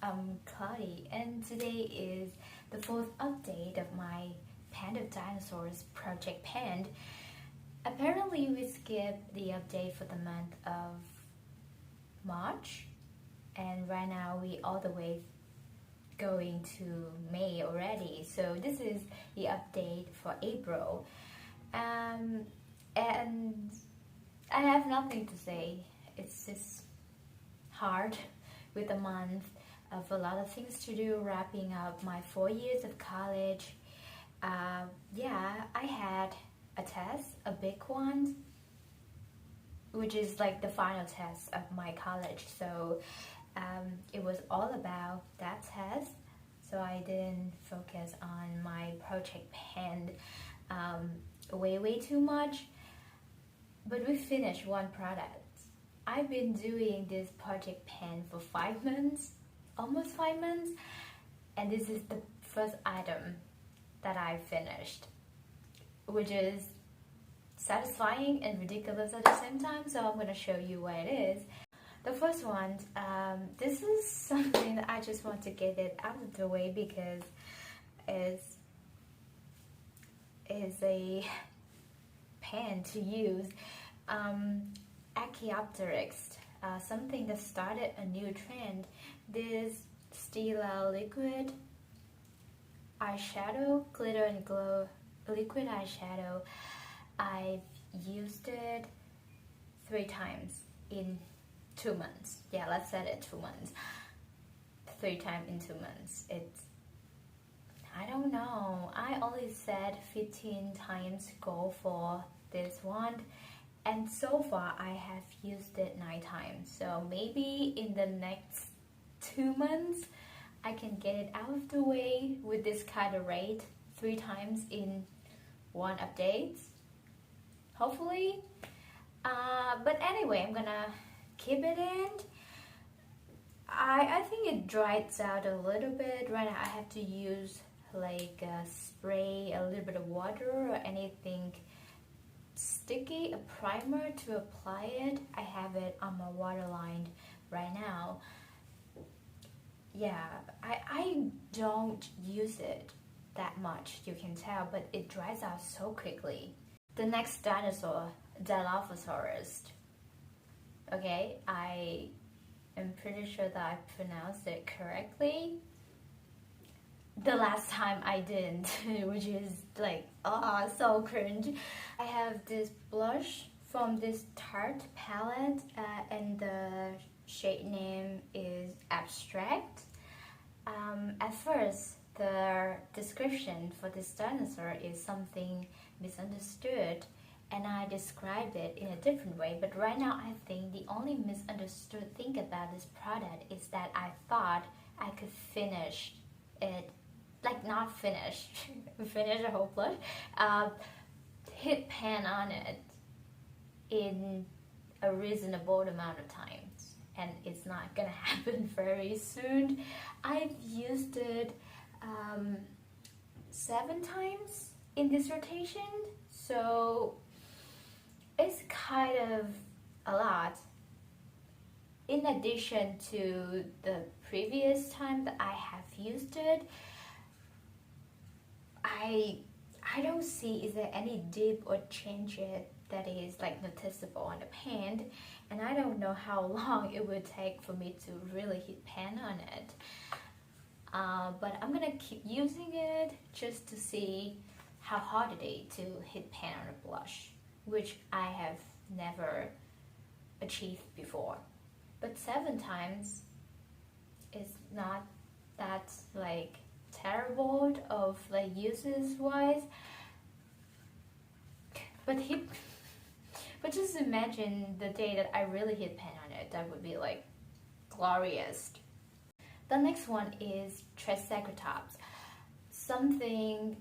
I'm Claudia, and today is the fourth update of my Panda Dinosaurs project pen. Apparently we skipped the update for the month of March, and right now we all the way going to May already, so this is the update for April. And I have nothing to say. It's just hard with a month of a lot of things to do, wrapping up my 4 years of college. Yeah, I had a test, a big one, which is like the final test of my college. So it was all about that test. So I didn't focus on my project pen way too much. But we finished one product. I've been doing this project pen for 5 months, almost 5 months, and this is the first item that I finished, which is satisfying and ridiculous at the same time, so I'm going to show you what it is. The first one, this is something that I just want to get it out of the way because it's a pen to use. Archaeopteryx, something that started a new trend. This stila liquid eyeshadow, glitter and glow liquid eyeshadow, I've used it 3 times in 2 months. Yeah, let's set it 2 months. 3 times in 2 months. I don't know. I only set 15 times goal for this one. And so far, I have used it 9 times. So maybe in the next 2 months, I can get it out of the way with this kind of rate 3 times in 1 update. Hopefully. But anyway, I'm gonna keep it in. I think it dries out a little bit. Right now, I have to use like a spray, a little bit of water or anything sticky, a primer to apply it. I have it on my waterline right now. Yeah, I don't use it that much, you can tell, but it dries out so quickly. The next dinosaur, Dilophosaurus. Okay, I am pretty sure that I pronounced it correctly. The last time I didn't, which is like, oh, so cringe. I have this blush from this Tarte palette, and the shade name is Abstract. At first, the description for this dinosaur is something misunderstood, and I described it in a different way. But right now, I think the only misunderstood thing about this product is that I thought I could finish it. Like not finish, finish a whole blush, hit pan on it in a reasonable amount of times, and it's not gonna happen very soon. I've used it 7 times in this rotation, so it's kind of a lot. In addition to the previous time that I have used it, I don't see is there any dip or change it that is like noticeable on the pen, and I don't know how long it would take for me to really hit pan on it. But I'm gonna keep using it just to see how hard it is to hit pan on a blush, which I have never achieved before. But 7 times is not that like terrible of like uses wise, but just imagine the day that I really hit pan on it. That would be like glorious. The next one is Triceratops, something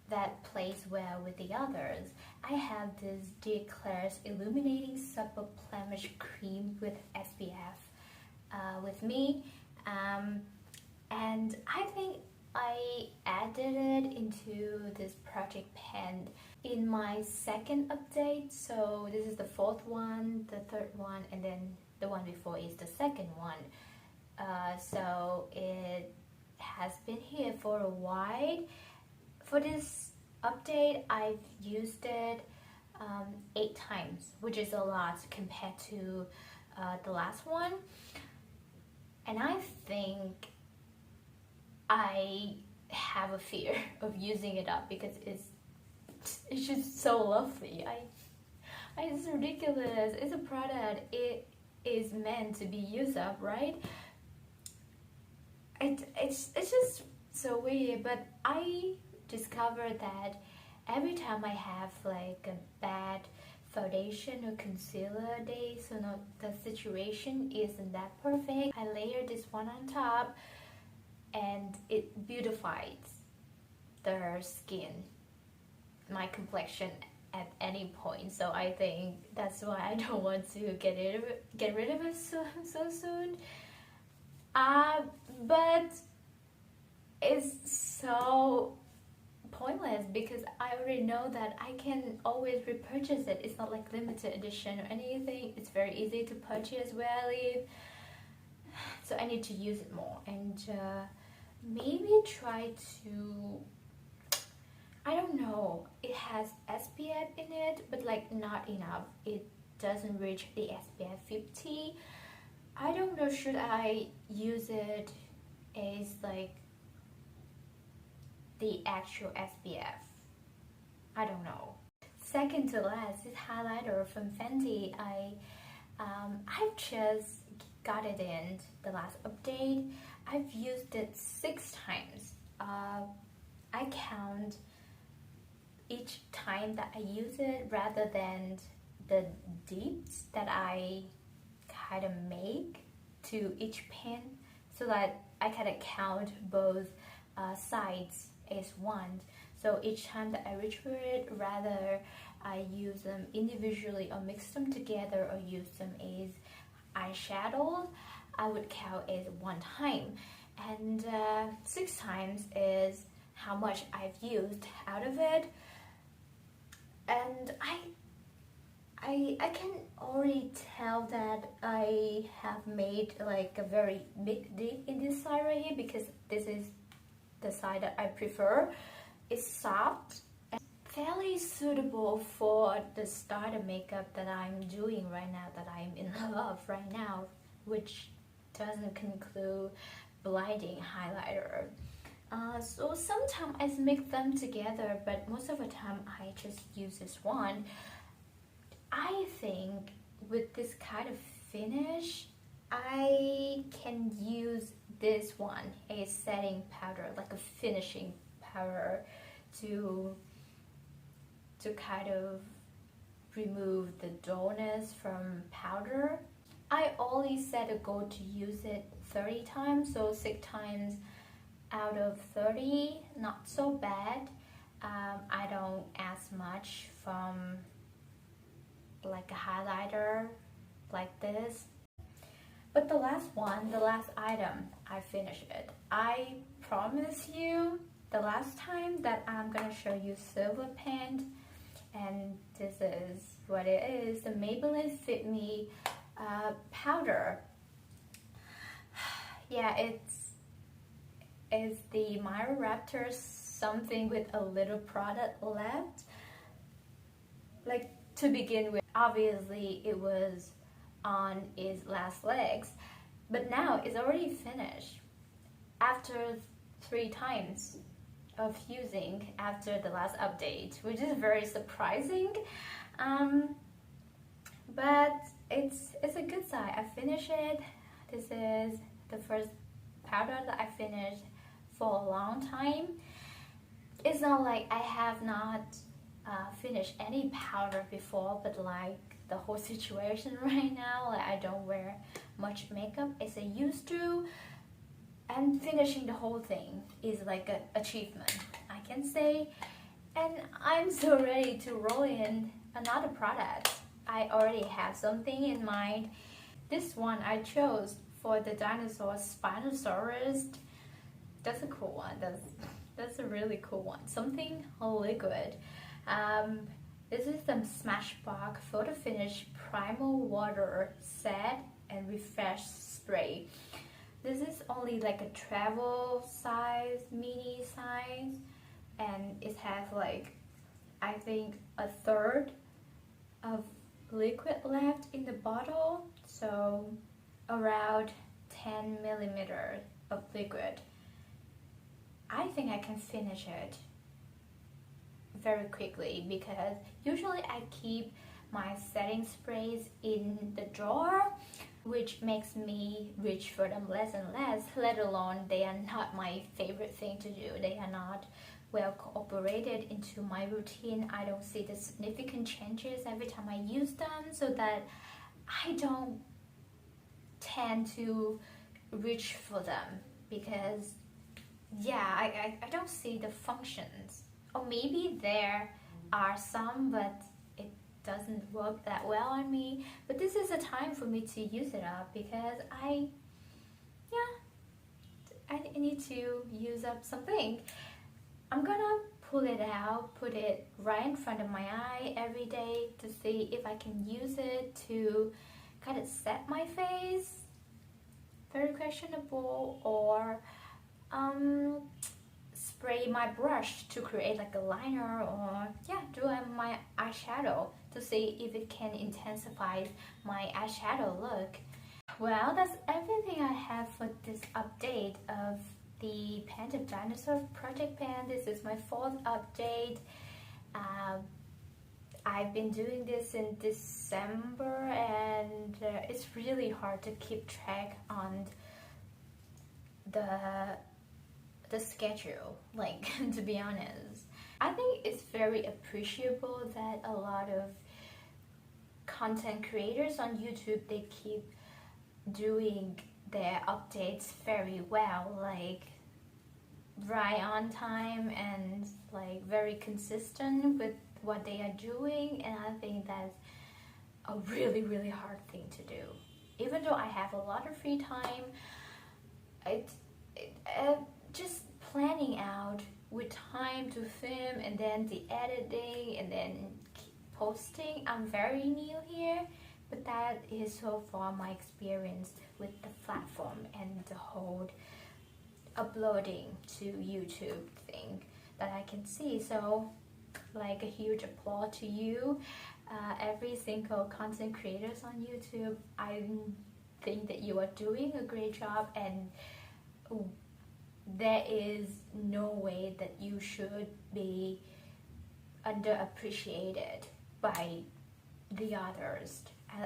that plays well with the others. I have this klairs Illuminating Supple Blemish Cream with SPF with me, and I think I added it into this project pen in my 2nd update. So this is the 4th one, the 3rd one, and then the one before is the 2nd one. so it has been here for a while. For this update, I've used it 8 times, which is a lot compared to the last one. And I think I have a fear of using it up because it's just so lovely. It's ridiculous. It's a product. It is meant to be used up, right? It's just so weird. But I discovered that every time I have like a bad foundation or concealer day, so not the situation isn't that perfect, I layer this one on top and it beautifies the skin, my complexion at any point. So I think that's why I don't want to get rid of it so soon. But it's so pointless because I already know that I can always repurchase it. It's not like limited edition or anything. It's very easy to purchase where I live. So I need to use it more and maybe try to, I don't know, it has SPF in it, but like not enough. It doesn't reach the SPF 50. I don't know, should I use it as like the actual SPF? I don't know. Second to last is highlighter from Fenty. I've just got it in the last update. I've used it 6 times. I count each time that I use it rather than the dips that I kind of make to each pen, so that I kind of count both sides as one. So each time that I reach for it, rather I use them individually or mix them together or use them as eyeshadow, I would count as 1 time. And 6 times is how much I've used out of it. And I can already tell that I have made like a very big dip in this side right here, because this is the side that I prefer. It's soft and fairly suitable for the starter makeup that I'm doing right now, that I'm in love right now, which doesn't conclude blinding highlighter. So sometimes I mix them together, but most of the time I just use this one. I think with this kind of finish, I can use this one, a setting powder, like a finishing powder, to kind of remove the dullness from powder. I only set a goal to use it 30 times, so 6 times out of 30, not so bad. I don't ask much from like a highlighter like this. But the last one, the last item, I finished it. I promise you the last time that I'm gonna show you silver pen, and this is what it is, the Maybelline Fit Me powder. Yeah, it's the Microraptor something with a little product left. Like, to begin with, obviously it was on its last legs, but now it's already finished after 3 times of using after the last update, which is very surprising. But it's a good side. I finished it. This is the first powder that I finished for a long time. It's not like I have not finished any powder before, but like the whole situation right now, like I don't wear much makeup as I used to, and finishing the whole thing is like an achievement, I can say. And I'm so ready to roll in another product. I already have something in mind. This one I chose for the Dinosaurs, Spinosaurus. That's a cool one. That's a really cool one. Something liquid. This is the Smashbox Photo Finish Primal Water Set and Refresh Spray. This is only like a travel size, mini size, and it has like, I think, a third of liquid left in the bottle, so around 10 milliliters of liquid. I think I can finish it very quickly because usually I keep my setting sprays in the drawer, which makes me reach for them less and less, let alone they are not my favorite thing to do. They are not well cooperated into my routine. I don't see the significant changes every time I use them, so that I don't tend to reach for them because I don't see the functions. Or maybe there are some, but it doesn't work that well on me. But this is a time for me to use it up because I need to use up something. I'm gonna pull it out, put it right in front of my eye every day to see if I can use it to kind of set my face. Very questionable. Or spray my brush to create like a liner, or do my eyeshadow to see if it can intensify my eyeshadow look. Well, that's everything I have for this update of the Paint of Dinosaur project pan. This is my 4th update. I've been doing this in December, and it's really hard to keep track on the schedule, like, to be honest. I think it's very appreciable that a lot of content creators on YouTube, they keep doing their updates very well, like right on time and like very consistent with what they are doing. And I think that's a really, really hard thing to do. Even though I have a lot of free time, just planning out with time to film and then the editing and then posting, I'm very new here, but that is so far my experience with the platform and the whole uploading to YouTube thing that I can see. So like a huge applause to you, every single content creators on YouTube. I think that you are doing a great job, and there is no way that you should be underappreciated by the others.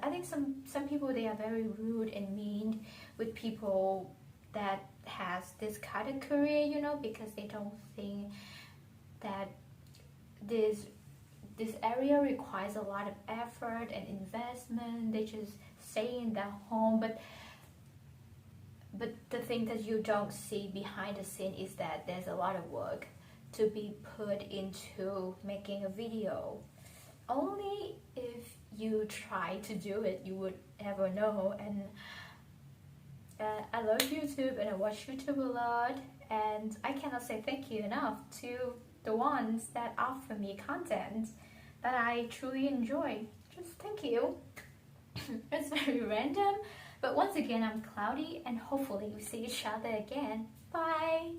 I think some people, they are very rude and mean with people that has this kind of career, you know, because they don't think that this area requires a lot of effort and investment. They just stay in their home, but the thing that you don't see behind the scene is that there's a lot of work to be put into making a video. Only if you try to do it, you would ever know. And I love YouTube and I watch YouTube a lot, and I cannot say thank you enough to the ones that offer me content that I truly enjoy. Just thank you. It's very random, but once again, I'm Cloudy, and hopefully we see each other again. Bye!